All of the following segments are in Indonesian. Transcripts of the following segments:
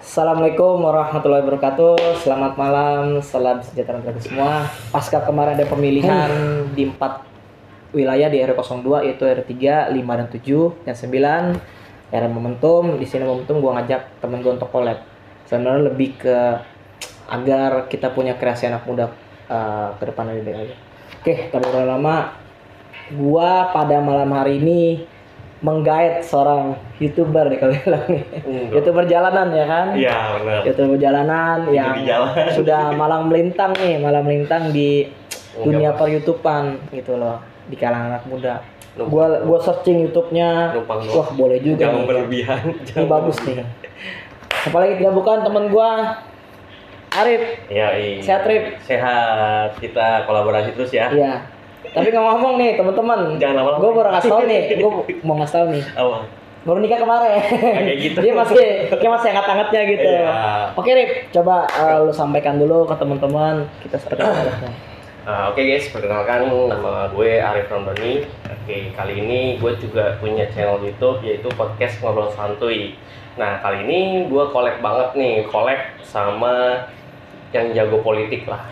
Assalamualaikum warahmatullahi wabarakatuh. Selamat malam, salam sejahtera bagi semua. Pasca kemarin ada pemilihan di 4 wilayah di RW 02 yaitu RW 3, 5 dan 7 dan 9. RW Momentum, di sini Momentum gua ngajak temen gua untuk collab. Sebenarnya lebih ke agar kita punya kreasi anak muda ke depan lebih baik lagi. Oke, tanpa lama gua pada malam hari ini menggait seorang YouTuber nih kalau bilang nih. YouTuber jalanan ya kan? Iya benar. YouTuber jalanan yang sudah malang melintang di dunia per YouTubean gitu loh di kalangan anak muda. Gua searching YouTube-nya. Wah, boleh juga. Jangan berlebihan. Ini bagus nih. Apalagi tidak bukan teman gua Arif. Iya. Sehat Arif? Sehat. Kita kolaborasi terus ya. Iya. Tapi ngomong nih teman-teman, jangan lama-lama. Gue baru ngasih tau nih, gue mau ngasih tau nih. Apa? Baru nikah kemarin. Kayak gitu. Dia masih hangat-hangatnya gitu. Iya. Oke Rip, coba lu sampaikan dulu ke teman-teman kita seperti apa. Oke guys, perkenalkan nama gue Arif Rondoni. Oke, kali ini gue juga punya channel YouTube yaitu podcast Ngobrol Santuy. Nah kali ini gue collab banget nih, collab sama yang jago politik lah.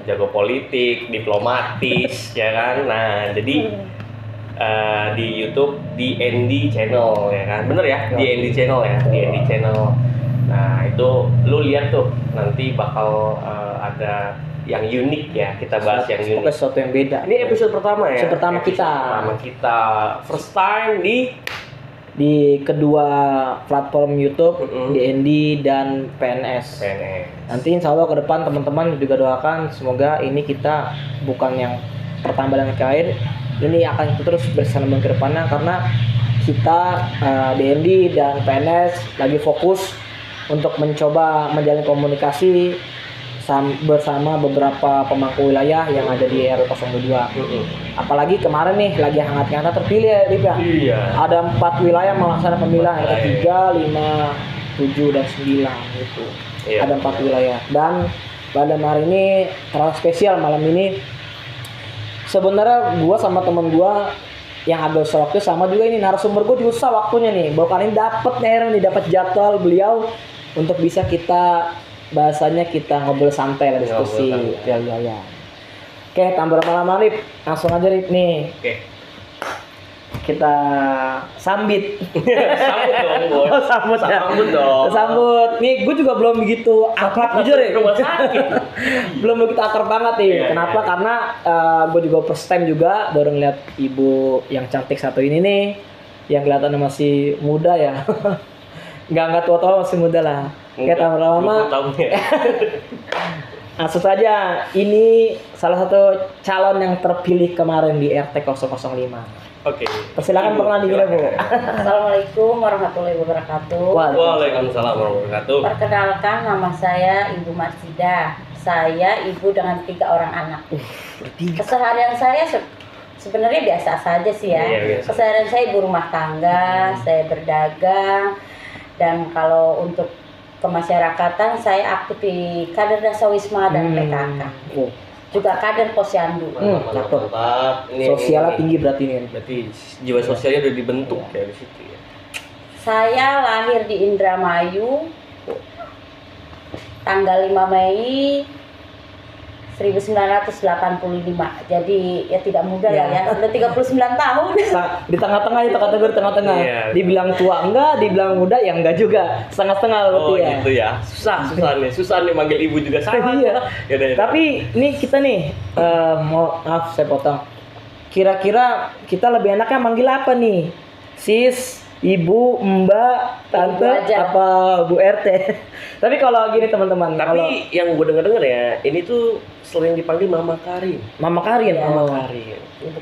Jago politik, diplomatis ya kan. Nah jadi di YouTube DND channel ya kan, bener ya, DND channel ya, DND channel. Nah itu lu lihat tuh nanti bakal ada yang unik ya, kita bahas yang unik. Sesuatu yang beda. Ini episode pertama ya. Episode pertama kita. First time di kedua platform YouTube, DND dan PNS. Nanti insya Allah ke depan teman-teman juga doakan semoga ini kita bukan yang pertama dan terakhir, ini akan terus bersambung ke depannya karena kita DND dan PNS lagi fokus untuk mencoba menjalin komunikasi bersama beberapa pemangku wilayah yang ada di RW 02. Apalagi kemarin nih lagi hangat-hangat terpilih ya Rip ya. Iya. Ada 4 wilayah melaksanakan pemilihan RW 3, 5, 7 dan 9 gitu. Iya. Ada 4 wilayah dan pada hari ini terlalu spesial malam ini. Sebenarnya gua sama temen gua yang agak susah waktu sama juga ini narasumber gua juga susah waktunya nih. Bahkan ini dapat jadwal beliau untuk bisa kita bahasanya kita ngobrol santai lah, diskusi ya. Oke, tanpa lama-lama Rip, langsung aja Rip nih. Oke. Kita sambit. Sambut dong, Bos. Sambut dong. Sambut. Nih, gue juga belum begitu akrab jujur ya. Belum begitu akrab banget nih. Kenapa? Karena gue juga first time juga baru ngeliat ibu yang cantik satu ini nih, yang kelihatannya masih muda ya. Nggak tua-tua, masih muda lah. Kita lama-lama. Langsung saja, ini salah satu calon yang terpilih kemarin di RT 005. Oke. Persilakan perkenalan diri Bu. Assalamualaikum warahmatullahi wabarakatuh. Waalaikumsalam warahmatullahi wabarakatuh. Perkenalkan, nama saya Ibu Marsida. Saya ibu dengan 3 orang anak. Keseharian saya sebenarnya biasa saja sih ya. Iya, keseharian saya ibu rumah tangga, saya berdagang. Dan kalau untuk kemasyarakatan saya aktif di kader Dasawisma dan PKK. Juga kader Posyandu. Sosialnya tinggi berarti ini. Berarti jiwa sosialnya udah dibentuk ya di situ ya. Saya lahir di Indramayu tanggal 5 Mei 1985. Jadi ya tidak muda lah ya. Udah 39 tahun. Di tengah-tengah itu kategori tengah-tengah. Iya. Dibilang tua enggak, dibilang muda ya enggak juga. Setengah-setengah berarti ya. Gitu ya. Susah nih manggil ibu juga salah. Iya. Yaudah. Tapi ini kita nih maaf saya potong. Kira-kira kita lebih enaknya manggil apa nih? Sis, Ibu, Mbak, Tante, apa Bu RT? Tapi kalau gini teman-teman, yang gue denger ya, ini tuh sering dipanggil Mama Karin. Mama Karin.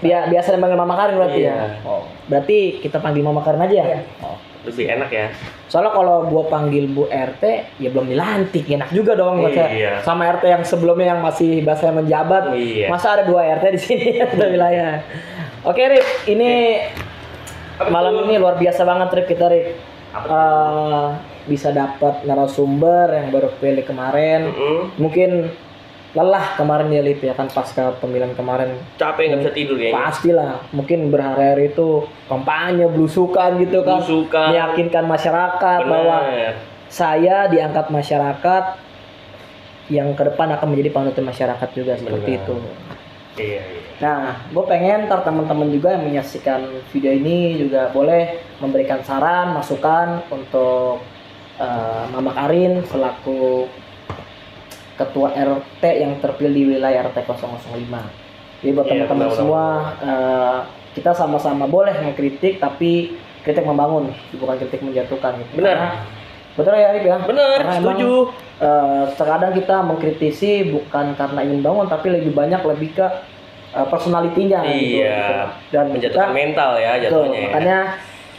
Biasa dipanggil Mama Karin berarti ya. Berarti kita panggil Mama Karin aja ya. Lebih enak ya. Soalnya kalau gua panggil Bu RT ya belum dilantik, enak juga dong sama RT yang sebelumnya yang masih bahasa menjabat. Masa ada 2 RT di sini ada wilayah. Oke Rip, ini malam ini luar biasa banget Rip kita Rip. Bisa dapat narasumber yang baru pilih kemarin. Mungkin lelah kemarin ya Lip ya kan pasca pemilihan kemarin, capek nggak bisa tidur ya. Pastilah, mungkin berhari-hari itu kampanye belusukan gitu kan, meyakinkan masyarakat bahwa saya diangkat masyarakat yang ke depan akan menjadi panutan masyarakat juga seperti Benar. itu. Iya. Nah, gue pengen ntar teman-teman juga yang menyaksikan video ini juga boleh memberikan saran, masukan untuk Mama Karin selaku Ketua RT yang terpilih di wilayah RT 005. Jadi buat Iya, teman-teman benar, semua, kita sama-sama boleh mengkritik, tapi kritik membangun, bukan kritik menjatuhkan. Gitu. Benar. Karena, betul ya Arif ya? Benar, Karena setuju. Terkadang kita mengkritisi bukan karena ingin bangun, tapi lebih banyak lebih ke personalitinya. Gitu. Iya. Dan Menjatuhkan mental ya betul, jatuhnya. Ya. makanya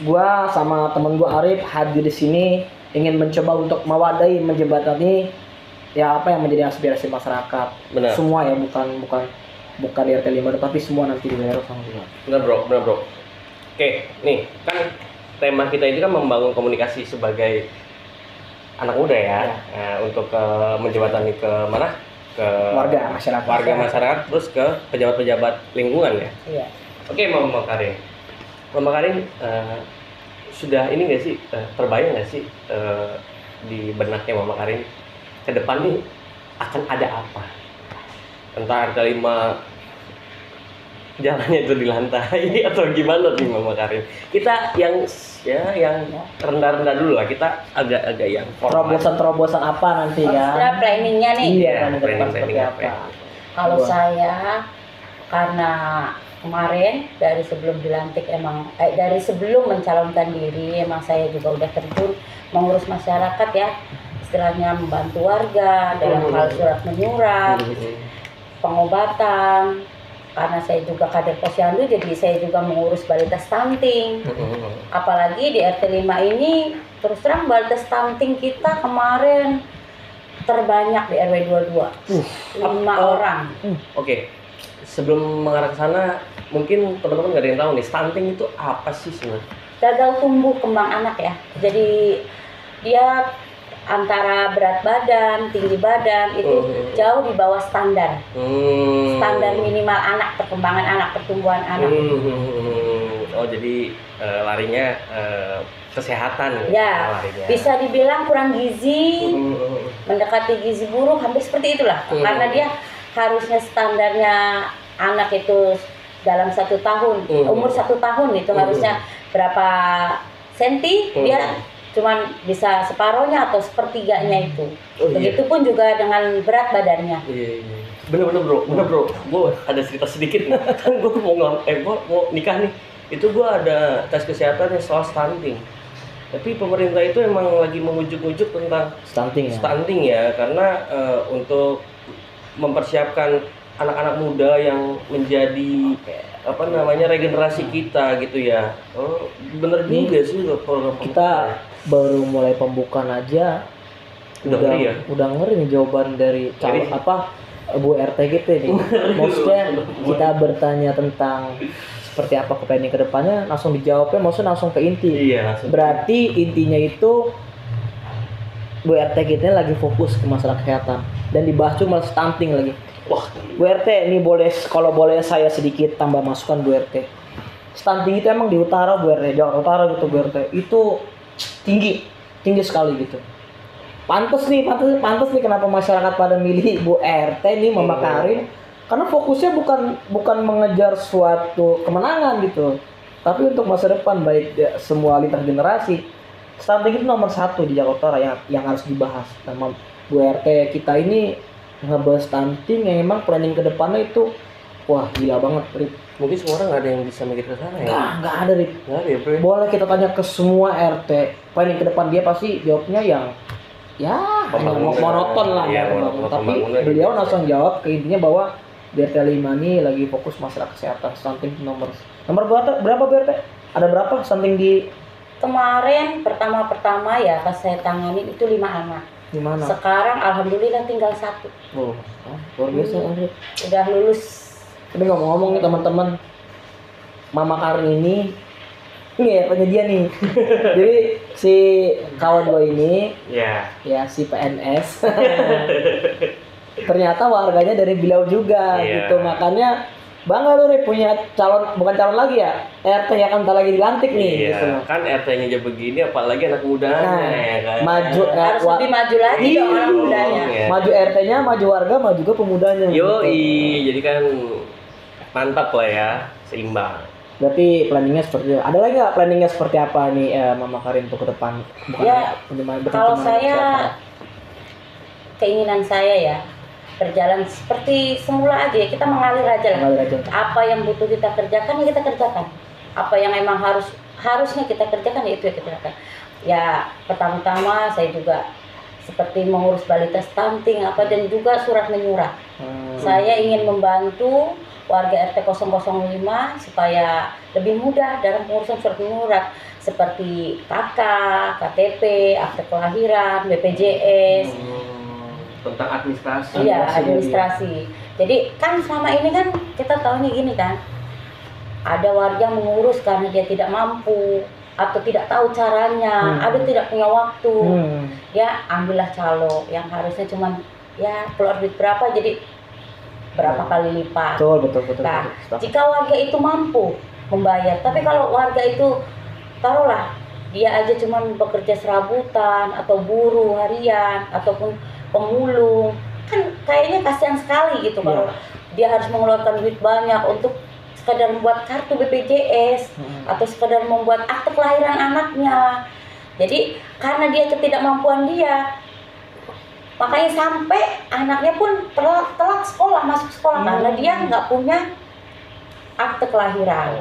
gua sama temen gua Arif hadir di sini ingin mencoba untuk mewadahi, menjembatani ya apa yang menjadi aspirasi masyarakat. Benar. Semua ya, bukan di RT 5 tapi semua nanti di daerah sama juga. Benar bro. Oke, nih kan tema kita ini kan membangun komunikasi sebagai anak muda ya. Nah, untuk menjembatani ke mana? Ke Warga masyarakat. Terus ke pejabat-pejabat lingkungan ya. Iya. Oke, Mama Karin, sudah ini nggak sih terbayang nggak sih di benaknya Mama Karin ke depan nih akan ada apa? Entah RT 5 jalannya itu di lantai atau gimana nih Mama Karin? Kita yang rendah-rendah dulu lah, kita agak-agak yang formal. Terobosan apa nanti Maksudnya kan? planningnya nih. Iya, Iya, ke depan seperti planning apa? apa? Kalau Gua. saya karena kemarin dari sebelum dilantik dari sebelum mencalonkan diri emang saya juga udah terjun mengurus masyarakat ya, istilahnya membantu warga dalam hal surat menyurat, pengobatan. Karena saya juga kader posyandu, jadi saya juga mengurus balita stunting. Apalagi di RT 5 ini terus terang balita stunting kita kemarin terbanyak di RW 22, 5 orang. Oke, sebelum mengarah ke sana, mungkin teman-teman nggak ada yang tahu nih, stunting itu apa sih sebenarnya? Gagal tumbuh kembang anak ya. Jadi dia antara berat badan, tinggi badan itu jauh di bawah standar. Standar minimal anak, perkembangan anak, pertumbuhan anak. Oh, jadi larinya kesehatan Ya, larinya. bisa dibilang kurang gizi, mendekati gizi buruk, hampir seperti itulah. Karena dia harusnya standarnya anak itu dalam 1 tahun, umur 1 tahun itu harusnya berapa senti, dia cuman bisa separohnya atau sepertiganya itu. Oh, iya. Begitupun juga dengan berat badannya. Iya. Bener bro. Gue ada cerita sedikit nih. Kan gue mau nikah nih. Itu gue ada tes kesehatan yang soal stunting. Tapi pemerintah itu emang lagi mengujuk-ujuk tentang stunting ya, karena untuk mempersiapkan anak-anak muda yang menjadi regenerasi kita gitu ya. Oh, bener juga sih program Kita baru mulai pembukaan aja udah ngeri nih jawaban dari Bu RT gitu nih. Maksudnya kita bertanya tentang seperti apa planning ke depannya, langsung dijawabnya maksudnya langsung ke inti. Iya, Berarti intinya itu Bu RT kita lagi fokus ke masalah kesehatan dan dibahas cuma stunting lagi. Wah, Bu RT ini kalau boleh saya sedikit tambah masukan Bu RT. Stunting itu emang di utara Bu RT, Jawa Utara gitu Bu RT. Itu tinggi sekali gitu. Pantes nih kenapa masyarakat pada milih Bu RT nih Mama Karin, karena fokusnya bukan mengejar suatu kemenangan gitu, tapi untuk masa depan baik semua lintas generasi. Stunting itu nomor 1 di Jakarta Utara yang harus dibahas. Nama Bu RT kita ini ngebahas stunting yang emang planning ke depannya itu wah gila banget, Rip. mungkin semua orang nggak ada yang bisa mikir ke sana ya. Nggak ada, Rip. Nggak ada ya, bro. Boleh kita tanya ke semua RT, planning ke depan dia pasti jawabnya yang Pembangunan. monoton lah. Iya, monoton. monoton Tapi pembangunan beliau gitu. langsung jawab ke intinya bahwa di RT 5 ini lagi fokus masalah kesehatan. Stunting nomor berapa BRT? Ada berapa stunting di Kemarin pertama ya pas saya tangani itu 5 anak. mana? Sekarang alhamdulillah tinggal 1. Oh, luar biasa Andre. Udah lulus. Tapi ngomong-ngomong nih teman-teman, Mama Karin ini ya penyedia nih. Jadi si kawan gue ini Ya. ya si PNS ternyata warganya dari beliau juga Iya. gitu, makanya bangga lu Rip punya calon, bukan calon lagi ya, RT yang kan lagi dilantik nih. Iya, Gitu. kan RT-nya aja begini, apalagi anak mudanya ya kan. Maju Harus lebih maju lagi dong orang mudanya. Iya. maju RT-nya, maju warga, maju juga pemudanya. Jadi kan mantap lah ya, seimbang. Berarti planningnya seperti itu. Ada lagi nggak planningnya seperti apa nih Mama Karin untuk ke depan? Ya, kalau saya siapa? keinginan saya ya berjalan seperti semula aja ya, kita mengalir aja lah. Mengalir aja. Apa yang butuh kita kerjakan ya kita kerjakan. Apa yang emang harusnya kita kerjakan ya itu ya kita kerjakan. Ya pertama-tama saya juga seperti mengurus balita stunting apa dan juga surat menyurat. Saya ingin membantu warga RT 005 supaya lebih mudah dalam pengurusan surat menyurat seperti KK, KTP, akte kelahiran, BPJS. Tentang administrasi. Iya, administrasi. Jadi kan selama ini kan kita tahunya gini kan, ada warga mengurus karena dia tidak mampu atau tidak tahu caranya, ada tidak punya waktu, ya ambillah calo yang harusnya cuman ya keluar duit berapa jadi berapa kali lipat. Betul. Nah, jika warga itu mampu membayar, tapi kalau warga itu taruhlah dia aja cuman bekerja serabutan atau buruh harian ataupun pemulung, kan kayaknya kasihan sekali gitu kalau dia harus mengeluarkan duit banyak untuk sekadar membuat kartu BPJS atau sekadar membuat akte kelahiran anaknya. Jadi karena dia ketidakmampuan dia, makanya sampai anaknya pun telat sekolah, masuk sekolah karena dia nggak punya akte kelahiran.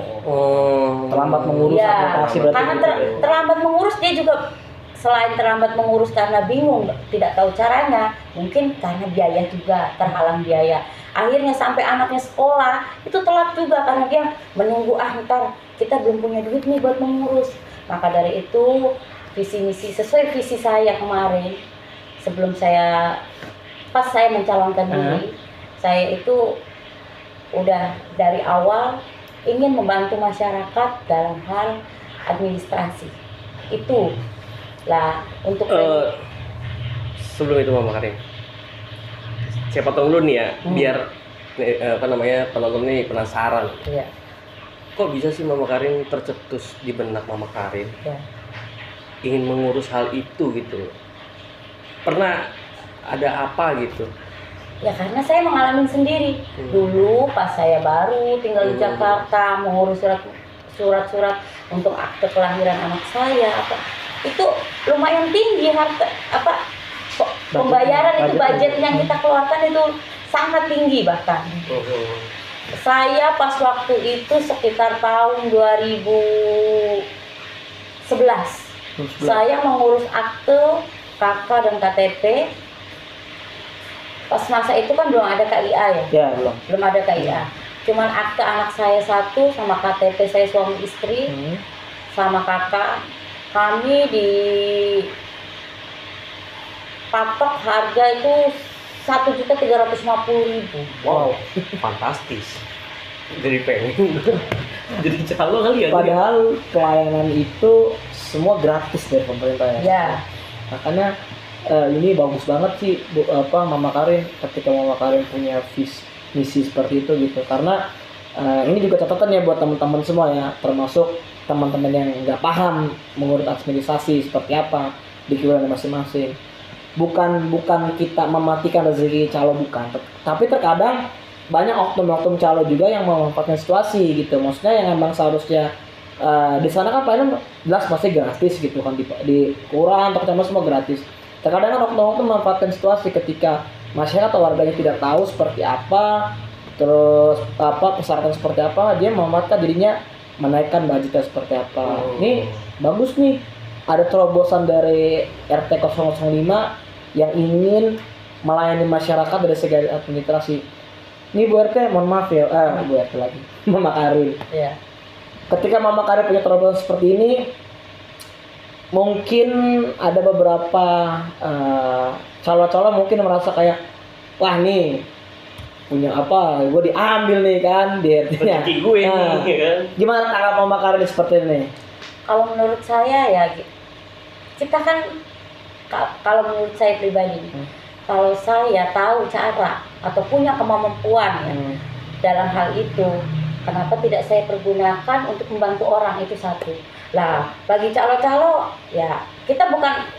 Terlambat mengurus aplikasi berarti. Karena terlambat mengurus, dia juga selain terlambat mengurus karena bingung, tidak tahu caranya, mungkin karena biaya juga, terhalang biaya. Akhirnya sampai anaknya sekolah, itu telat juga karena dia menunggu ntar kita belum punya duit nih buat mengurus. Maka dari itu, visi misi sesuai visi saya kemarin, pas saya mencalonkan diri, saya itu udah dari awal ingin membantu masyarakat dalam hal administrasi. Itu lah untuk sebelum itu Mama Karin, saya potong dulu nih ya, biar penonton nih penasaran. Iya. Kok bisa sih Mama Karin tercetus di benak Mama Karin ingin mengurus hal itu gitu? Pernah ada apa gitu? Ya karena saya mengalami sendiri. Dulu pas saya baru tinggal di Jakarta mengurus surat-surat untuk akte kelahiran anak saya itu lumayan tinggi pembayaran itu budget yang kita keluarkan itu sangat tinggi bahkan. Saya pas waktu itu sekitar tahun 2011 saya mengurus akte KK dan KTP. Pas masa itu kan belum ada KIA ya? Ya, belum ada KIA. Cuman akte anak saya satu sama KTP saya suami istri sama kakak. Kami di patok harga itu 1.350.000. Wow, fantastis. Jadi pengen jadi calo kali ya. Padahal pelayanan itu semua gratis dari pemerintah ya. Ya. Makanya ini bagus banget sih Mama Karin ketika Mama Karin punya misi seperti itu gitu. Karena ini juga catatan ya buat teman-teman semua ya, termasuk teman-teman yang nggak paham mengurus administrasi seperti apa di kelurahan masing-masing. Bukan kita mematikan rezeki calo, bukan. Tapi terkadang banyak oknum-oknum calo juga yang memanfaatkan situasi gitu. Maksudnya yang memang seharusnya di sana kan pelayanan jelas pasti gratis gitu kan, di kelurahan atau kecamatan semua gratis. Terkadang kan oknum-oknum memanfaatkan situasi ketika masyarakat atau warganya tidak tahu seperti apa, terus persyaratan seperti apa, dia memanfaatkan dirinya menaikkan budgetnya seperti apa. Ini bagus nih, ada terobosan dari RT 005 yang ingin melayani masyarakat dari segi administrasi. Ini Bu RT, mohon maaf ya, Bu RT lagi, Mama Karin. Iya. Ketika Mama Karin punya terobosan seperti ini, mungkin ada beberapa calon-calon mungkin merasa kayak, wah nih punya apa, gue diambil nih kan di RT-nya. Rezeki gue nih kan. Gimana tanggapan Mama Karin seperti ini? Kalau menurut saya ya, kita kan kalau menurut saya pribadi, kalau saya tahu cara atau punya kemampuan ya, dalam hal itu. Kenapa tidak saya pergunakan untuk membantu orang, itu satu. Lah, bagi calo-calo ya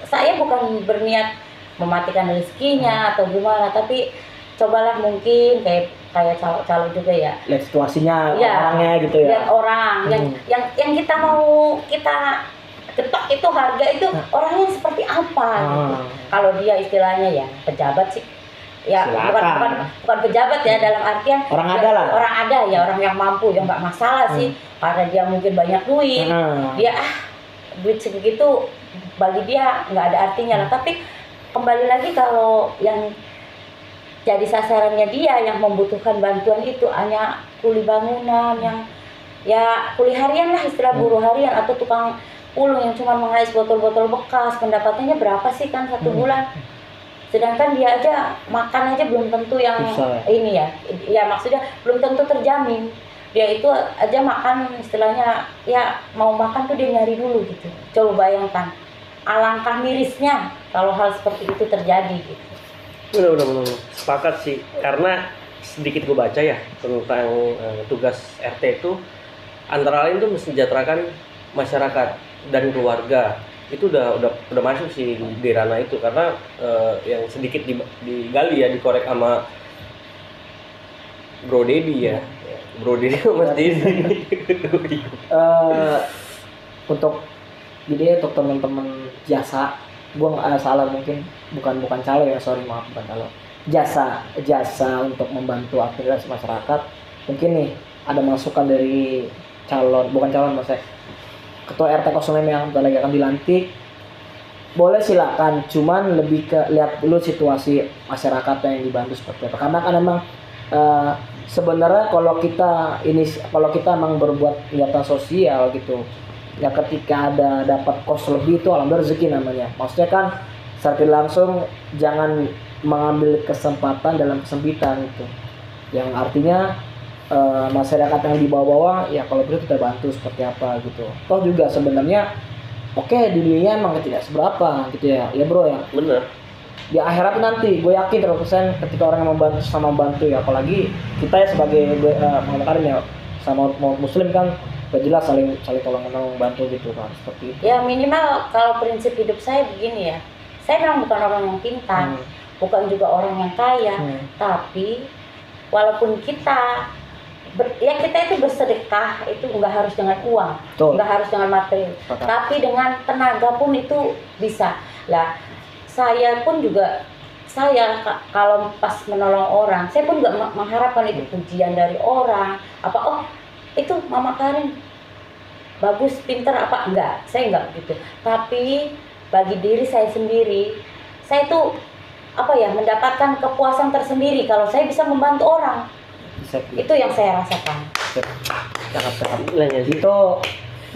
saya bukan berniat mematikan rezekinya atau gimana, tapi cobalah mungkin kayak calo-calo juga ya. Lihat situasinya, Ya, orangnya gitu ya. lihat orang yang kita mau kita ketok itu harga itu orangnya seperti apa gitu. Kalau dia istilahnya ya pejabat sih. Ya bukan pejabat ya, dalam artian orang ada lah. Orang ada ya, orang yang mampu, yang nggak masalah sih. Karena dia mungkin banyak duit. Dia duit segitu bagi dia nggak ada artinya lah. Tapi kembali lagi kalau yang jadi sasarannya dia yang membutuhkan bantuan itu hanya kuli bangunan, yang ya kuli harian lah, istilah buruh harian, atau tukang pulung yang cuma mengais botol-botol bekas, pendapatannya berapa sih kan satu bulan? Sedangkan dia aja makan aja belum tentu yang ini ya maksudnya belum tentu terjamin. Dia itu aja makan istilahnya ya mau makan tuh dia nyari dulu gitu. Coba bayangkan, alangkah mirisnya kalau hal seperti itu terjadi gitu. Benar. Sepakat sih, karena sedikit gue baca ya tentang tugas RT itu antara lain tuh mensejahterakan masyarakat dan keluarga. Itu udah masuk sih di ranah itu, karena yang sedikit digali ya, dikorek sama Bro Dedi ya. Bro Dedi Mas Dedi. Untuk teman-teman jasa, gua salah mungkin bukan calo ya, sorry maaf, bukan calo. Jasa untuk membantu aktivitas masyarakat. Mungkin nih ada masukan dari maksudnya Ketua RT 05 yang lagi akan dilantik, boleh silakan, cuman lebih ke lihat dulu situasi masyarakat yang dibantu seperti apa. Karena kan emang sebenarnya kalau kita emang berbuat kegiatan sosial gitu, ya ketika ada dapat kos lebih itu alhamdulillah rezeki namanya. Maksudnya kan secara langsung jangan mengambil kesempatan dalam kesempitan gitu, yang artinya masyarakat yang di bawah-bawah ya kalau perlu kita bantu seperti apa gitu. Toh juga sebenarnya di dunia emang tidak seberapa gitu ya bro ya. Bener. Di akhirat nanti gue yakin 100% ketika orang yang membantu sama membantu ya, apalagi kita ya sebagai mengatakan ya sama muslim kan udah jelas saling tolong menolong membantu gitu kan, seperti itu. Ya minimal kalau prinsip hidup saya begini ya, saya memang bukan orang yang pintar, bukan juga orang yang kaya, tapi walaupun kita itu bersedekah itu nggak harus dengan uang, nggak harus dengan materi, tapi dengan tenaga pun itu bisa. Lah saya pun juga kalau pas menolong orang, saya pun nggak mengharapkan itu pujian dari orang itu Mama Karin bagus, pinter apa, enggak, saya enggak gitu. Tapi bagi diri saya sendiri, saya tuh mendapatkan kepuasan tersendiri kalau saya bisa membantu orang. Itu yang saya rasakan. Itu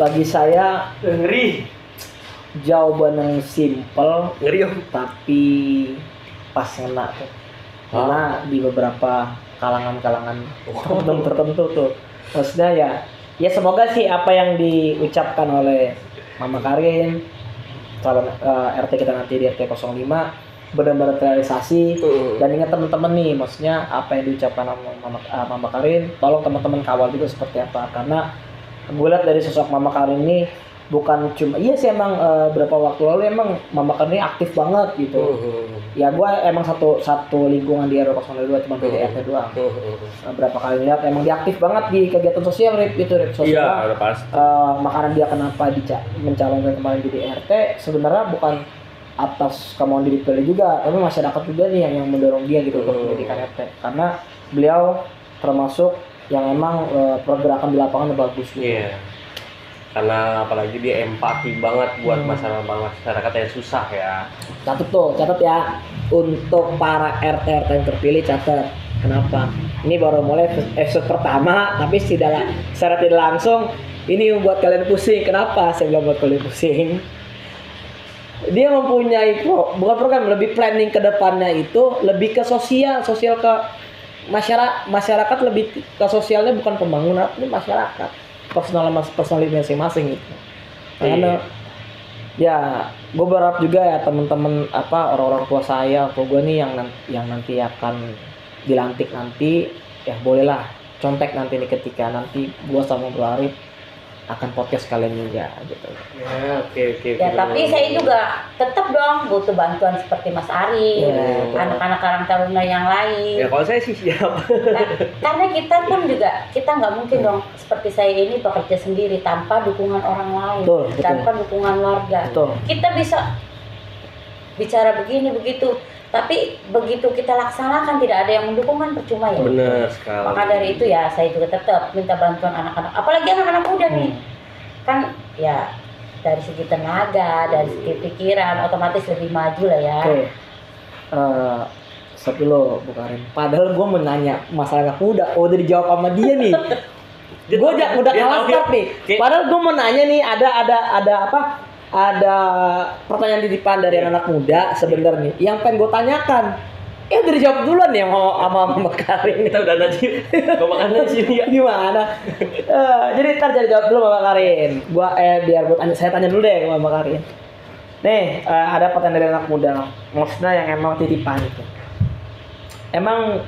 bagi saya ngeri, jawaban yang simple ngeri tapi pas ngena tuh. Karena di beberapa kalangan tertentu tuh, maksudnya ya semoga sih apa yang diucapkan oleh Mama Karin calon RT kita nanti di RT 05 benar-benar terrealisasi. Dan ingat teman-teman nih, maksudnya apa yang diucapkan Mama Karin, tolong teman-teman kawal juga seperti apa, karena gue lihat dari sosok Mama Karin ini bukan cuma emang berapa waktu lalu emang Mama Karin ini aktif banget gitu. Ya gue emang satu lingkungan di RW 02 cuma PDRT doang. Berapa kali lihat emang dia aktif banget di kegiatan sosial rip sosial. Iya, udah pasti. Makanya dia kenapa mencalonkan kemarin jadi RT sebenarnya bukan atas kemauan diri pribadi juga, tapi masyarakat juga nih yang mendorong dia gitu untuk menjadikan RT, karena beliau termasuk yang emang pergerakan di lapangan bagus gitu. Iya. Karena apalagi dia empati banget buat masyarakat yang susah ya. Catat ya untuk para RT yang terpilih, catat. Kenapa? Ini baru mulai episode pertama, tapi secara tidak langsung ini membuat kalian pusing. Kenapa saya bilang buat kalian pusing? Dia mempunyai bukan program, lebih planning ke depannya itu lebih ke sosial ke masyarakat, lebih ke sosialnya, bukan pembangunan, ini masyarakat personal masing-masing gitu. Karena ya gue berharap juga ya teman-teman orang-orang tua saya atau gue nih yang nanti akan dilantik nanti, ya bolehlah contek nanti nih ketika nanti gua sama Bro Arif akan podcast kalian juga gitu. Ya, oke. Ya, tapi saya juga tetap dong butuh bantuan seperti Mas Ari, anak-anak Karang Taruna yang lain. Ya kalau saya sih siap. Karena kita pun juga, kita nggak mungkin dong seperti saya ini bekerja sendiri tanpa dukungan orang lain, Betul. tanpa dukungan warga. Betul. Kita bisa bicara begini begitu, tapi begitu kita laksanakan tidak ada yang mendukung kan percuma ya. Benar sekali. Maka dari itu ya saya juga tetap minta bantuan anak-anak, apalagi anak-anak muda nih. Kan ya dari segi tenaga, dari segi pikiran otomatis lebih maju lah ya. Oke. Stop dulu Bu Karin. Padahal gue mau nanya masalah anak muda, udah dijawab sama dia nih. Gue udah kalah start nih. Padahal gue mau nanya nih, ada apa? Ada pertanyaan titipan dari anak muda sebenarnya yang pengen gue tanyakan. Udah dijawab duluan ya sama Mbak Karin. Kita udah nasi. Gua makan nasi ya. Gimana? Jadi ntar jadi jawab dulu sama Mbak Karin. Biar saya tanya dulu deh sama Mbak Karin. Nih, ada pertanyaan dari anak muda. Maksudnya yang emang titipan itu. Emang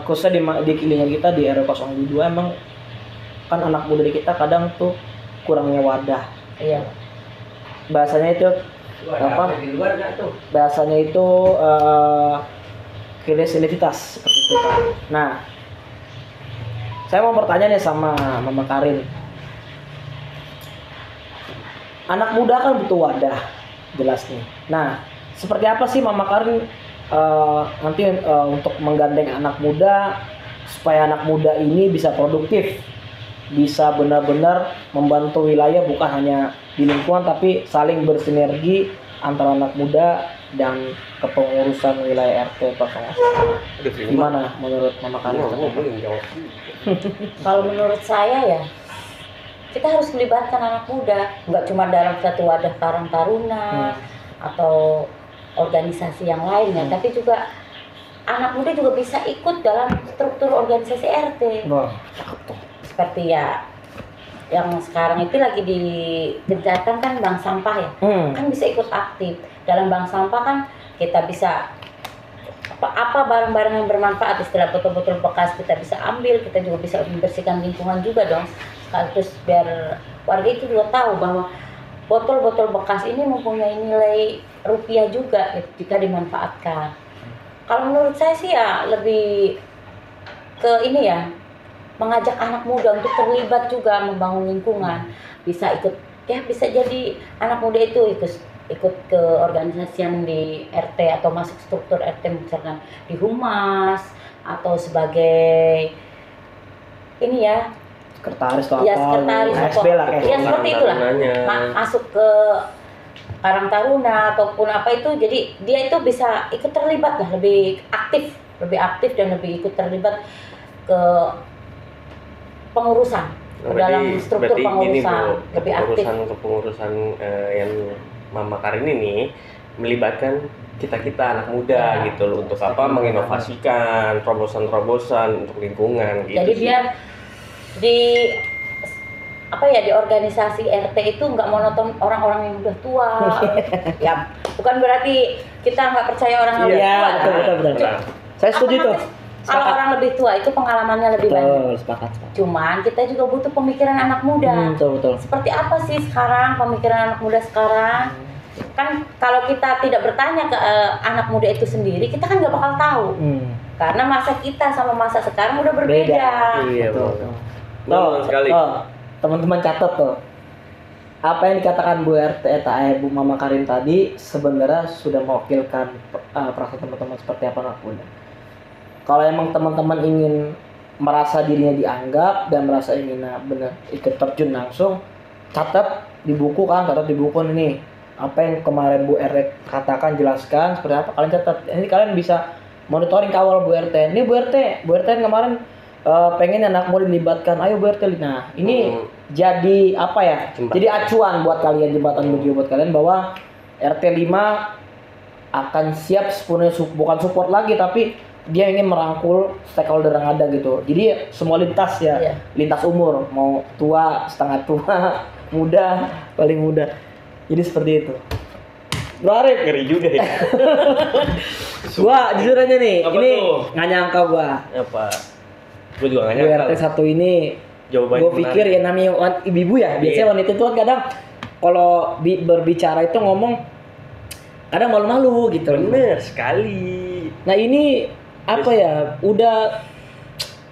khususnya di Kilingan kita di RW02 emang kan anak muda di kita kadang tuh kurangnya wadah. Iya. Bahasanya itu apa? Bahasanya itu kreativitas seperti itu kan. Nah, saya mau bertanya nih sama Mama Karin. Anak muda kan butuh wadah, jelas nih. Nah, seperti apa sih Mama Karin nanti untuk menggandeng anak muda supaya anak muda ini bisa produktif, bisa benar-benar membantu wilayah bukan hanya di lingkungan tapi saling bersinergi antara anak muda dan kepengurusan wilayah RT 01. Gimana menurut Mama Karin? Kalau menurut saya ya kita harus melibatkan anak muda, nggak cuma dalam satu wadah Karang Taruna atau organisasi yang lainnya, tapi juga anak muda juga bisa ikut dalam struktur organisasi RT. Seperti ya yang sekarang itu lagi digencarkan kan bank sampah ya, kan bisa ikut aktif dalam bank sampah. Kan kita bisa apa barang-barang yang bermanfaat, istilah botol-botol bekas kita bisa ambil, kita juga bisa membersihkan lingkungan juga dong. Terus biar warga itu juga tahu bahwa botol-botol bekas ini mempunyai nilai rupiah juga jika dimanfaatkan. Kalau menurut saya sih ya lebih ke ini ya, mengajak anak muda untuk terlibat juga membangun lingkungan, bisa ikut ya, bisa jadi anak muda itu ikut ke organisasi yang di RT atau masuk struktur RT, misalkan di humas atau sebagai ini ya sekretaris atau ya, apa, sekretaris KSB lah, ya seperti itulah, masuk ke Karang Taruna ataupun apa itu, jadi dia itu bisa ikut terlibat lah, lebih aktif dan lebih ikut terlibat ke pengurusan dalam struktur pengurusan, gini, lebih aktif. Kepengurusan yang Mama Karin ini melibatkan kita anak muda gitu loh, untuk apa, menginovasikan terobosan untuk lingkungan gitu. Jadi biar di organisasi RT itu nggak monoton orang-orang yang udah tua. Ya bukan berarti kita nggak percaya orang yang udah tua. Betul. Saya setuju tuh. Kalau orang lebih tua itu pengalamannya lebih banyak. Sepakat. Cuman kita juga butuh pemikiran anak muda. Betul. Seperti apa sih sekarang pemikiran anak muda sekarang? Kan kalau kita tidak bertanya ke anak muda itu sendiri, kita kan nggak bakal tahu. Karena masa kita sama masa sekarang udah berbeda. Iya, betul sekali. Teman-teman catat tuh. Apa yang dikatakan Bu RT Bu Mama Karin tadi sebenarnya sudah mewakilkan perasaan teman-teman seperti apa anak muda. Kalau emang teman-teman ingin merasa dirinya dianggap dan merasa ingin benar ikut terjun langsung, catat di buku ini apa yang kemarin Bu RT katakan, jelaskan seperti apa, kalian catat. Ini kalian bisa monitoring kawal Bu RT. Ini Bu RT kemarin pengen anak muda dilibatkan, ayo Bu RT. Nah ini jadi apa ya, jadi acuan buat kalian, jembatan menuju buat kalian bahwa RT 5 akan siap sepenuhnya, bukan support lagi tapi dia ingin merangkul stakeholder yang ada gitu. Jadi semua lintas ya, lintas umur, mau tua, setengah tua, muda, paling muda. Jadi seperti itu. Bro Arif, ngeri juga ya. Gua jujur aja nih, apa ini tuh? nggak nyangka gua. Apa? Gue juga nggak Bu nyangka. RT 1 ini Jawabannya gue pikir ya namanya ibu-ibu ya. Biasanya Iya. wanita itu kan kadang kalau berbicara itu ngomong kadang malu-malu gitu. Bener sekali. Nah ini apa ya? Udah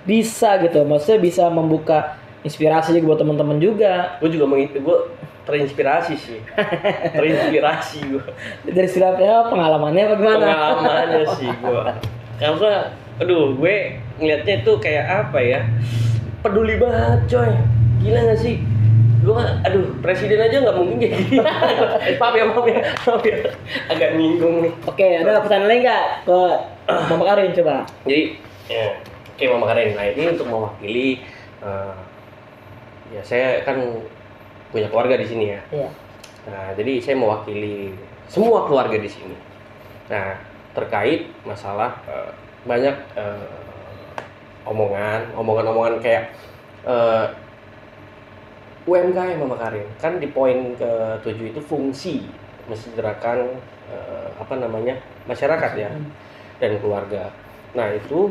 bisa gitu. Maksudnya bisa membuka inspirasi juga buat teman-teman juga. Gue juga gue terinspirasi sih. Terinspirasi gue. Dari istilahnya pengalamannya apa gimana? Pengalamannya sih gue. Karena aduh gue ngeliatnya itu kayak apa ya? Peduli banget coy. Gila gak sih? Gue aduh presiden aja nggak mungkin kayak gini. maaf ya. Agak nyinggung nih. Oke, ada pertanyaan lain nggak ke Mama Karin coba? Jadi ya, oke Mama Karin, nah ini untuk mewakili ya saya kan punya keluarga di sini ya. Iya. Nah, jadi saya mewakili semua keluarga di sini. Nah, terkait masalah banyak omongan kayak UMKM Mama Karin. Kan di poin ke-7 itu fungsi mesejahterakan masyarakat ya dan keluarga. Nah, itu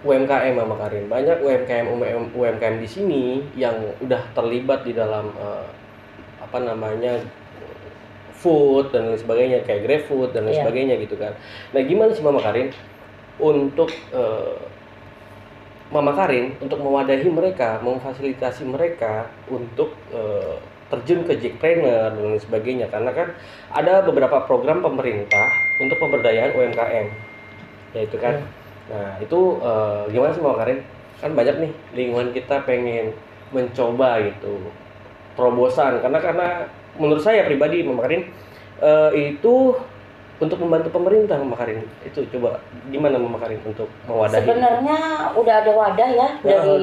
UMKM Mama Karin. Banyak UMKM di sini yang udah terlibat di dalam food dan lain sebagainya, kayak GrabFood dan lain sebagainya gitu kan. Nah, gimana sih Mama Karin untuk Mama Karin untuk mewadahi mereka, memfasilitasi mereka untuk terjun ke Jackpreneur dan lain sebagainya, karena kan ada beberapa program pemerintah untuk pemberdayaan UMKM, yaitu kan. Nah itu gimana sih Mama Karin? Kan banyak nih lingkungan kita pengen mencoba gitu terobosan, karena menurut saya pribadi Mama Karin itu untuk membantu pemerintah Mama Karin. Itu coba gimana Mama Karin untuk mewadahi? Sebenarnya udah ada wadah ya dari